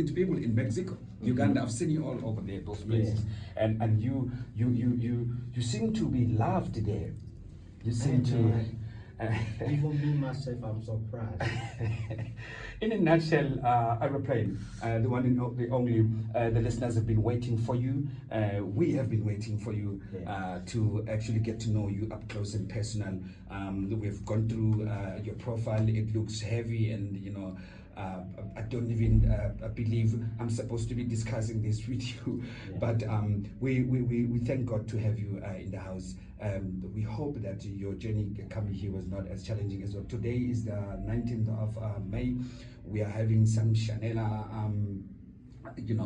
speaking to people in Mexico, Uganda. I've seen you all over there, those places, and you seem to be loved there. You seem to. Even me myself, I'm surprised. In a nutshell, Aroplain, the one and the only, the listeners have been waiting for you. We have been waiting for you to actually get to know you up close and personal. We've gone through your profile. It looks heavy, and you know, I don't even believe I'm supposed to be discussing this with you, but we thank God to have you in the house. We hope that your journey coming here was not as challenging as well. Today is the 19th of May. We are having some Chanela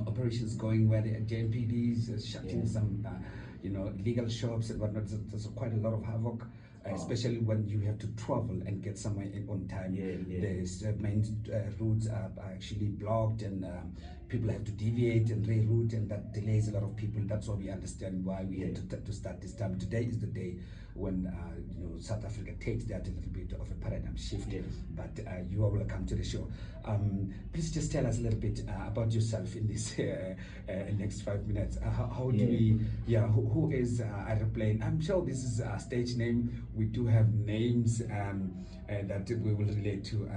operations going where the JMPD is shutting some illegal shops and whatnot. There's quite a lot of havoc. Especially when you have to travel and get somewhere on time. The main routes are actually blocked, and people have to deviate and reroute, and that delays a lot of people. That's why we understand why we had to start this time. Today is the day when South Africa takes that a little bit of a paradigm shift. But you are welcome to the show. Please just tell us a little bit about yourself in this next 5 minutes. How do we? Who is Aroplain? I'm sure this is a stage name. We do have names that we will relate to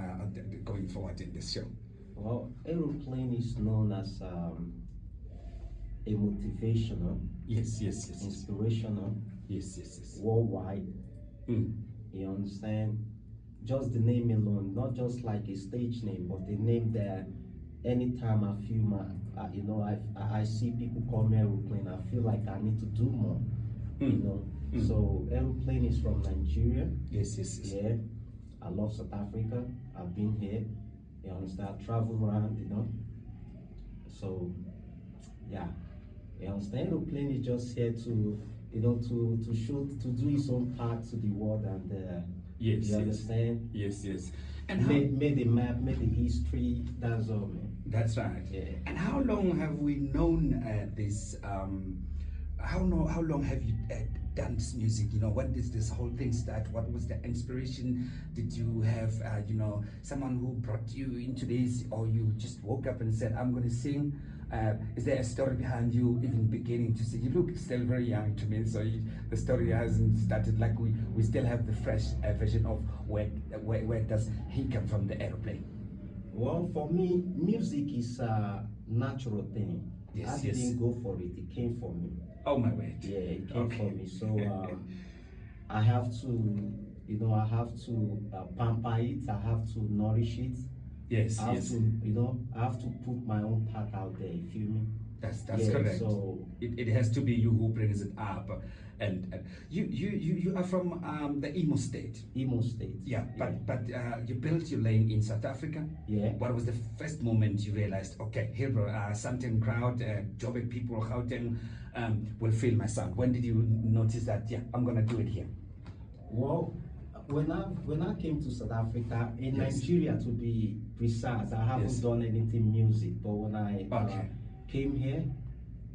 going forward in this show. Well, Aroplain is known as a motivational, inspirational, worldwide. You understand? Just the name alone, not just like a stage name, but the name that anytime I feel I see people call me Aroplain, I feel like I need to do more. So Aroplain is from Nigeria. Yeah, I love South Africa. I've been here. You understand? I travel around. So yeah, you understand? Aroplain is just here to to show, to do his own part to the world, and you understand? Yes. And made the map, made the history. That's all, man. That's right. Yeah. And how long have we known this? How long have you done this music? When did this whole thing start? What was the inspiration? Did you have someone who brought you into this, or you just woke up and said, I'm going to sing? Is there a story behind you even beginning to sing? You look still very young to me, so the story hasn't started. Like we still have the fresh version of where does he come from, the Aroplain? Well, for me, music is a natural thing. I didn't go for it; it came for me. Oh my word! Yeah, it came for me. So I have to, I have to pamper it. I have to nourish it. Yes, I have to, I have to put my own part out there. You feel me? That's correct. So it has to be you who brings it up, and you are from the Imo State. Imo State. Yeah, but you built your lane in South Africa. Yeah. What was the first moment you realized? Okay, here, Sandton crowd, Joburg people, Gauteng will feel my sound. When did you notice that? Yeah, I'm gonna do it here. Well, when I came to South Africa, in Nigeria to be precise, I haven't done anything music. But when I came here,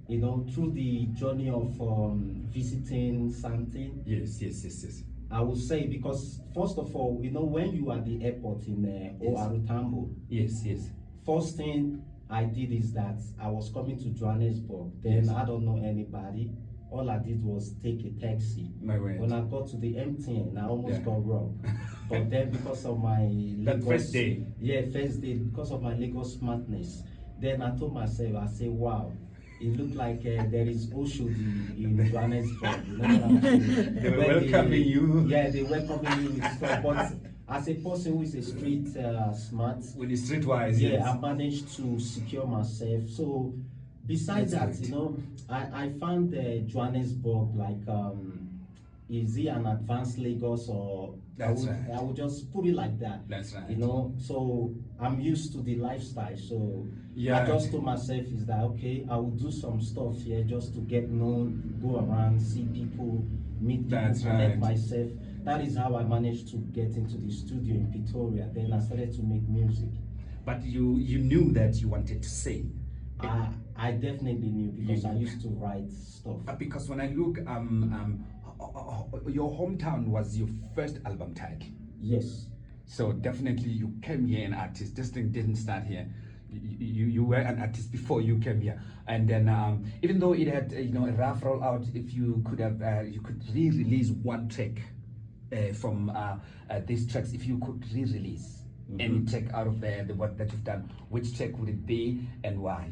through the journey of visiting Sandton. Yes. I would say, because first of all, when you are at the airport in Arotambo. Yes. First thing I did is that I was coming to Johannesburg. Then I don't know anybody. All I did was take a taxi. When I got to the MTN, I almost got robbed. But then because of my Lagos, first day. Yeah, first day, because of my Lagos smartness, then I told myself, I said, wow, it looked like there is Oshodi in Johannesburg. You know what I'm saying? They were welcoming you. Yeah, they welcoming you with stuff. But as a person who is a street smart, with the streetwise, I managed to secure myself. So besides that, I found Johannesburg like is it an advanced Lagos, or I would just put it like that. That's right. So I'm used to the lifestyle. So I just told myself is that okay, I will do some stuff here just to get known, go around, see people, meet people, connect myself. That is how I managed to get into the studio in Pretoria. Then I started to make music. But you knew that you wanted to sing. I definitely knew, because I used to write stuff. Because when I look, your hometown was your first album title. Yes. So definitely you came here an artist. This thing didn't start here. You were an artist before you came here, and then even though it had a rough rollout, if you could have you could re-release one track from these tracks, if you could re-release any track out of the work that you've done, which track would it be and why?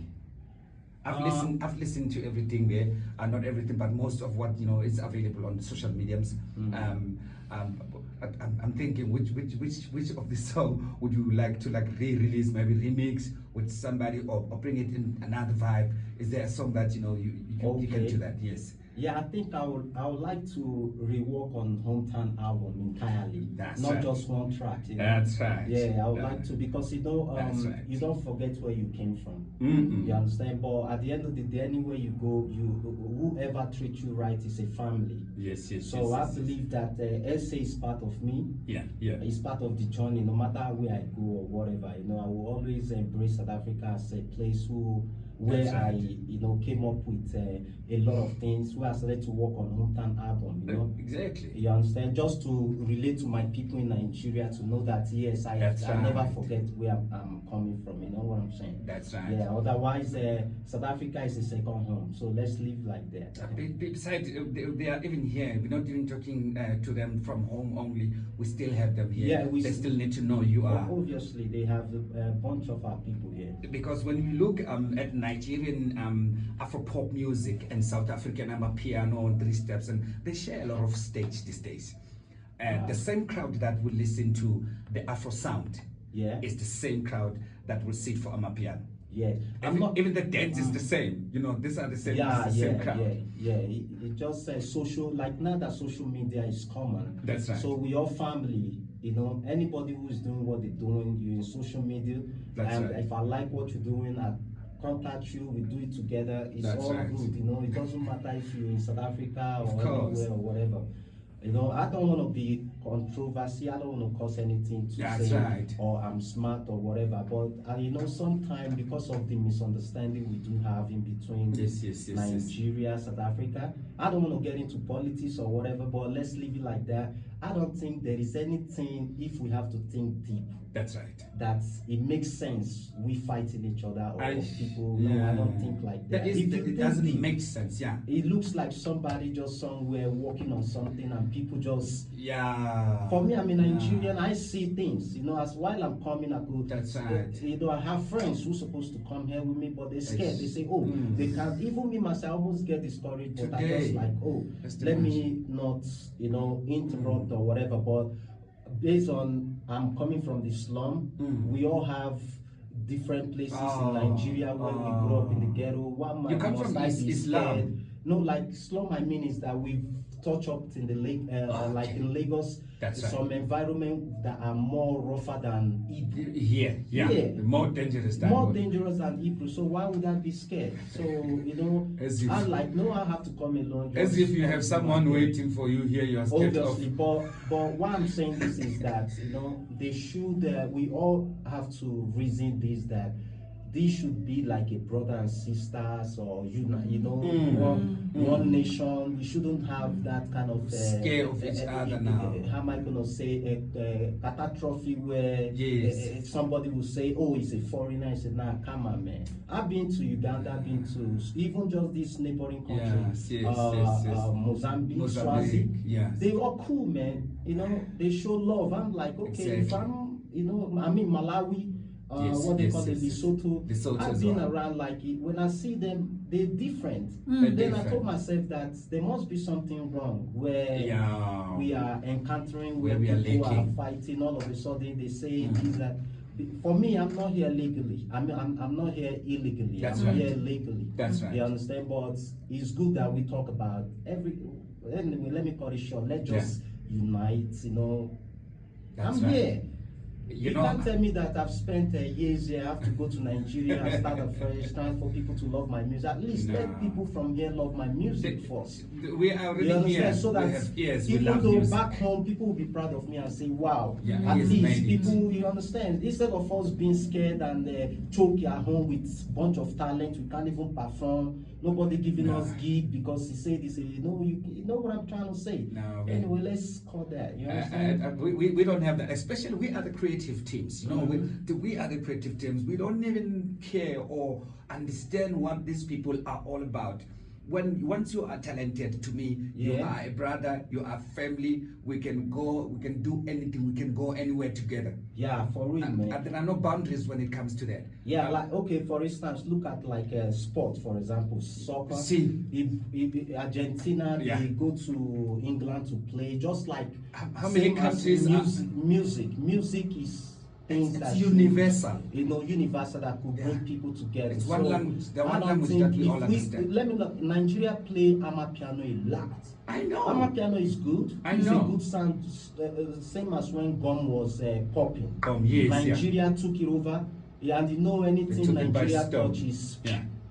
I've listened to everything there, not everything, but most of what is available on the social mediums. I'm thinking which of the song would you like to re-release, maybe remix with somebody, or bring it in another vibe? Is there a song that you can do that? Yes. Yeah, I think I would like to rework on Hometown album entirely. That's not right. just one track. That's right. Yeah, I would like to, because you don't forget where you came from. You understand? But at the end of the day, anywhere you go, whoever treats you right is a family. Yes. So I believe that SA is part of me. Yeah. It's part of the journey. No matter where I go or whatever, I will always embrace South Africa as a place where I came up with a lot of things, where I started to work on Hometown album, Exactly. You understand? Just to relate to my people in Nigeria, to know that yes, I never forget where I'm coming from, you know what I'm saying? That's right. Yeah, otherwise South Africa is a second home, so let's live like that. Besides, they are even here. We're not even talking to them from home only. We still have them here. Yeah, they still need to know you are. Obviously, they have a bunch of our people here. Because when you look at Nigerian Afro-pop music and South African piano and three steps, and they share a lot of stage these days. The same crowd that will listen to the Afro sound is the same crowd that will sit for Amapiano. Yeah, even the dance is the same. These are the same. Same crowd. Yeah. It just social. Like now that social media is common. That's right. So we all family. Anybody who is doing what they're doing, you're in social media. That's and right. If I like what you're doing, I contact you. We do it together. It's all right. good. It doesn't matter if you're in South Africa or anywhere or whatever. I don't want to be controversy. I don't want to cause anything to say, right. or I'm smart or whatever. But sometimes because of the misunderstanding we do have in between Nigeria, South Africa, I don't want to get into politics or whatever. But let's leave it like that. I don't think there is anything, if we have to think deep. That's right. That it makes sense we fighting each other or people. No, I don't think like that. It doesn't make sense. Yeah. It looks like somebody just somewhere working on something and people just. Yeah. For me, I'm a Nigerian. I see things. As while I'm coming, I could. That's right. I have friends who's supposed to come here with me, but they're scared. They say, "Oh, they can't." Even me myself, I almost get discouraged. But I just like, "Oh, let me not, interrupt or whatever." But based on I'm coming from the slum, we all have different places in Nigeria where we grew up in the ghetto. You come from Islam? No, like slum. I mean is that we've touched up in the lake, like in Lagos. That's right. Some environment that are more rougher than Hebrew. Yeah. More dangerous than Hebrew. So why would I be scared? So I'm like, no, I have to come along. As if you have someone waiting for you here. You are scared. Obviously, but why I'm saying this is that they should. We all have to reason this, that this should be like a brother and sisters, or one nation. We shouldn't have that kind of scare of each other now. How am I gonna say a catastrophe where if somebody will say, "Oh, he's a foreigner," I said, "Nah, come on, man. I've been to Uganda, I've been to even just this neighboring country, Mozambique, Swazi. They are cool, man. They show love. I'm like, okay, if I'm, I'm in Malawi. What they call it, Lesotho. I've been around when I see them, they're different. Then I told myself that there must be something wrong where we are encountering, where people are fighting. All of a sudden, they say things that. For me, I'm not here legally. I'm not here illegally. I'm here legally. That's right. You understand? But it's good that we talk about Anyway, let me cut it short. Let's just unite. I'm here. You can't tell me that I've spent years here. I have to go to Nigeria and start afresh, trying for people to love my music. At least let people from here love my music first. We are already here. So that even though back home, people will be proud of me and say, "Wow, at least people." You understand? Instead of us being scared and choke at home with a bunch of talent, we can't even perform. Nobody giving us gig because he said this. You know what I'm trying to say. No, anyway, let's call that. You understand? We don't have that. Especially we are the creative creative teams. You know, we are the creative teams. We don't even care or understand what these people are all about. Once you are talented, to me, you are a brother, you are family. We can do anything, we can go anywhere together. Yeah, for real, man. And there are no boundaries when it comes to that. Yeah, like, okay, for instance, look at like sport, for example, soccer. See, if Argentina, they go to England to play, just like how many countries music is things that universal. You know, universal, that could bring people together. It's one language, the one language that we all understand. Let me look, Nigeria play Amapiano a lot. I know. Amapiano is good. It's a good sound, same as when gum was popping. Yes, Nigeria took it over, and you know anything Nigeria touches.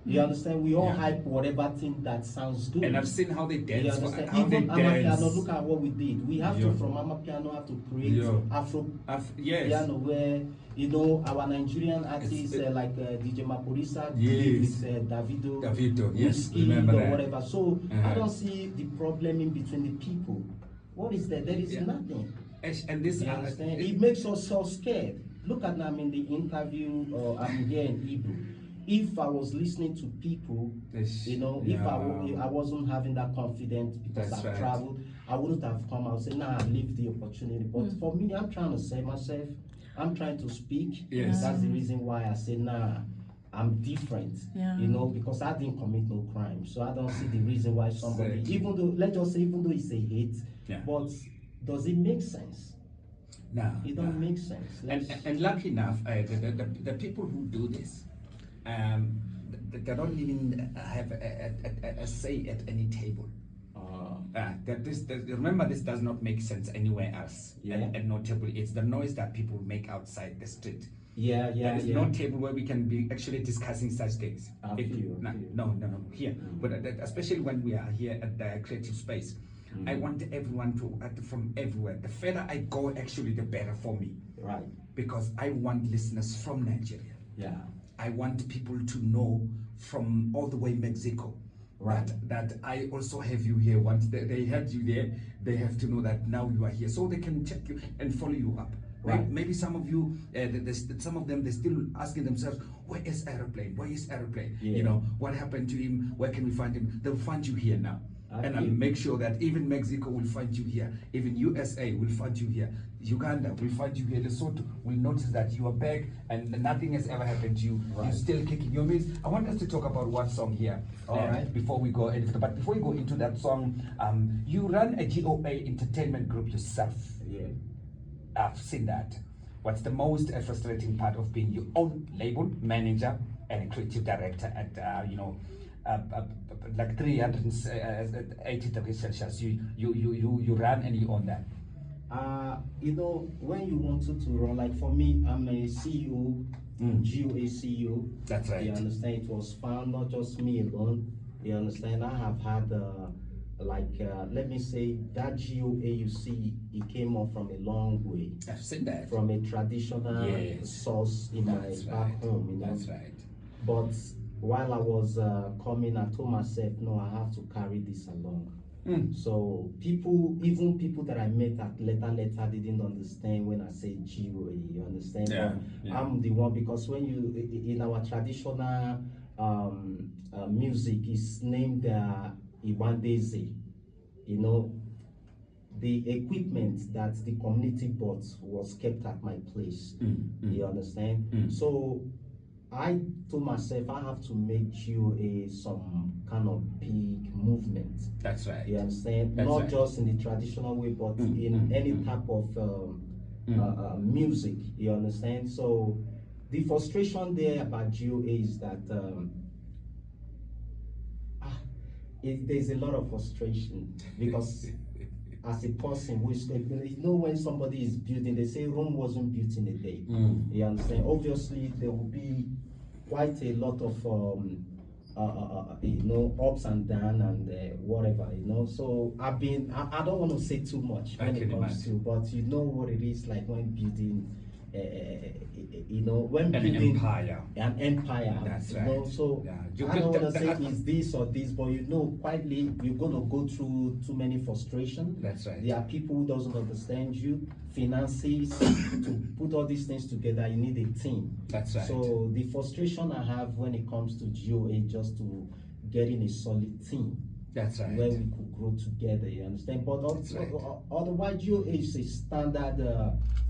You understand? We all hype whatever thing that sounds good. And I've seen how they dance. You understand? Even Amapiano, look at what we did. We have to, from Amapiano, have to create Afro piano, where, you know, our Nigerian artists like DJ Maporisa, with Davido, remember that. or whatever. So I don't see the problem in between the people. What is there? There is nothing. And this, it makes us so scared. Look at them in the interview. I'm here in Hebrew. If I was listening to people, you know, if I wasn't having that confidence because I've traveled, I wouldn't have come out and say, nah, I leave the opportunity. But for me, I'm trying to save myself. I'm trying to speak. That's the reason why I say, nah, I'm different. You know, because I didn't commit no crime. So I don't see the reason why somebody, even though, let's just say, even though it's a hate, but does it make sense? No. It don't make sense. And lucky enough, the people who do this, they don't even have a say at any table. Remember, this does not make sense anywhere else. At no table. It's the noise that people make outside the street. There is no table where we can be actually discussing such things. No. Here, but especially when we are here at the creative space, I want everyone to act from everywhere. The further I go, actually, the better for me. Right. Because I want listeners from Nigeria. I want people to know from all the way Mexico that I also have you here. Once they had you there, they have to know that now you are here, so they can check you and follow you up. Maybe some of you, some of them, they're still asking themselves, where is Aroplain? Where is Aroplain? You know, what happened to him? Where can we find him? They'll find you here now. And I'll make sure that even Mexico will find you here, even USA will find you here, Uganda will find you here, Lesotho will notice that you are back and nothing has ever happened to you. You're still kicking your means. I want us to talk about one song here. Before we go any further. But before we go into that song, you run a GOA entertainment group yourself. I've seen that. What's the most frustrating part of being your own label manager and a creative director at you know, like 380 degrees Celsius, you run and you own that? You know, when you wanted to run, like for me, I'm a CEO, GOA CEO. That's right. You understand? It was found not just me alone. You understand? I have had let me say that GOA you see, it came up from a long way. I've seen that. From a traditional source in my back home. You know? That's right. But while I was coming, I told myself, no, I have to carry this along. So even people that I met at later didn't understand when I say GOA, you understand? I'm the one, because when you, in our traditional music, is named Iwandeze, you know, the equipment that the community bought was kept at my place, you understand? So I told myself I have to make GOA some kind of big movement. That's right. You understand? Not just in the traditional way, but in any type of music. You understand? So the frustration there about GOA is that there's a lot of frustration, because as a person who is, you know, when somebody is building, they say Rome wasn't built in a day. You understand? Obviously, there will be quite a lot of you know, ups and downs and whatever, you know. So I don't want to say too much when it comes to, but you know what it is like when building when an building empire. an empire, That's right. So I don't want to say it's this or this, but quietly you're going to go through too many frustrations. That's right. There are people who doesn't understand you, finances. To put all these things together, you need a team. That's right. So the frustration I have when it comes to GOA, just to getting a solid team. That's right. Where we could grow together, you understand? But otherwise, GOA is a standard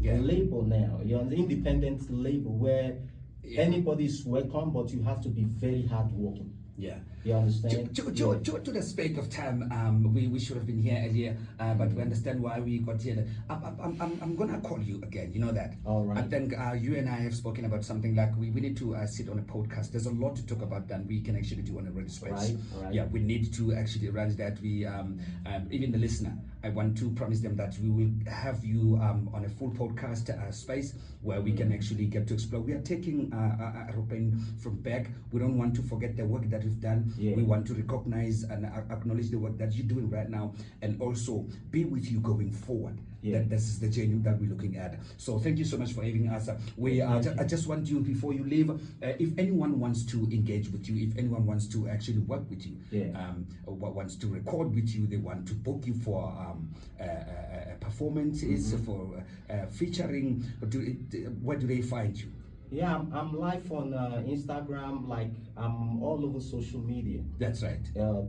label now. You're an independent label where anybody is welcome, but you have to be very hardworking. Yeah. You understand? To the sake of time, we should have been here earlier, but we understand why we got here. I'm gonna call you again. You know that. All right. I think you and I have spoken about something like we need to sit on a podcast. There's a lot to talk about that we can actually do on a radio space. Right. Yeah, we need to actually arrange that. We even the listener, I want to promise them that we will have you on a full podcast space where we can actually get to explore. We are taking Aroplain from back. We don't want to forget the work that we've done. Yeah. We want to recognize and acknowledge the work that you're doing right now, and also be with you going forward. Yeah. This is the journey that we're looking at. So thank you so much for having us. I just want you, before you leave, if anyone wants to engage with you, if anyone wants to actually work with you, wants to record with you, they want to book you for performances, for featuring, where do they find you? Yeah, I'm live on Instagram, like I'm all over social media. That's right.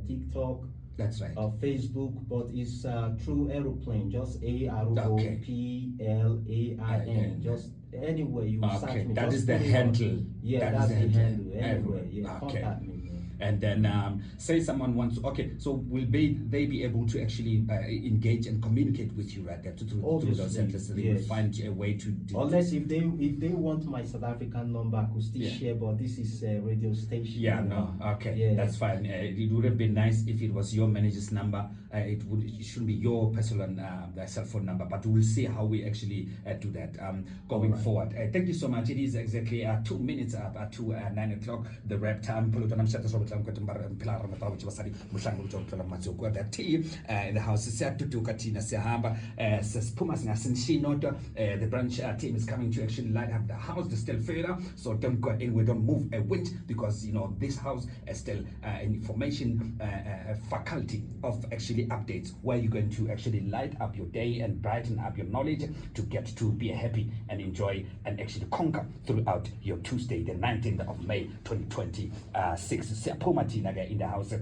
TikTok. That's right. Facebook, but it's through Aroplain, just Aroplain, just anywhere you search me. That is the handle. Yeah, that's the handle. Anywhere, contact me. And then say someone wants so will they be able to actually engage and communicate with you right there through those centers? So they will find a way to do unless if they want my South African number, I could still share, but this is a radio station. That's fine. It would have been nice if it was your manager's number. It shouldn't be your personal cell phone number, but we'll see how we actually do that going forward. Thank you so much. It is exactly 2 minutes to 9 o'clock, the rap time. In the house, the branch team is coming to actually light up the house. There's still further, so don't go in. We don't move a winch, because this house is still an information faculty of actually updates where you're going to actually light up your day and brighten up your knowledge to get to be happy and enjoy and actually conquer throughout your Tuesday, the 19th of May 2026. In the house,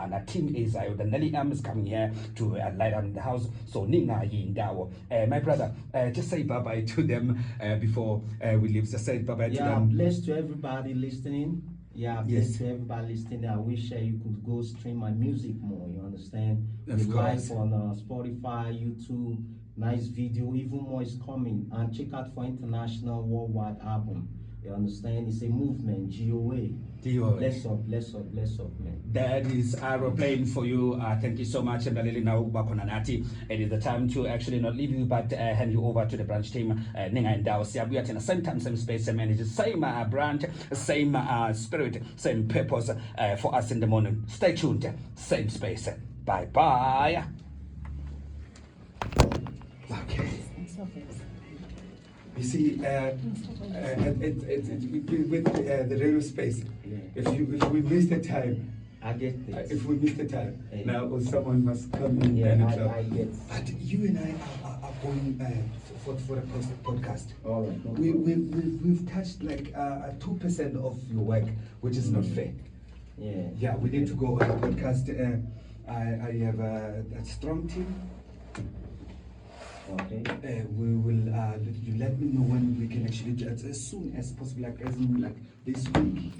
na team the Nelly M is coming here to light up the house. So my brother, just say bye bye to them before we leave. Just say bye bye to them. Bless to everybody listening. Bless to everybody listening. I wish you could go stream my music more. You understand? Of course. Live on Spotify, YouTube. Nice video. Even more is coming. And check out for international worldwide album. You understand? It's a movement, GOA. Bless up, man. That is Aroplain for you. Thank you so much. It is the time to actually not leave you, but hand you over to the branch team. Ninga and Dao. We are in the same time, same space, same energy, same branch, same spirit, same purpose for us in the morning. Stay tuned. Same space. Bye bye. Okay. You see, with the radio space, if we miss the time, I get this. If we miss the time, now someone must come in. I get. But you and I are going for the podcast. All right. We've touched like 2% of your work, which is not fair. Yeah. We need to go on the podcast. I have a strong team. Okay. We will you let me know when we can actually do it as soon as possible, like as in like this week.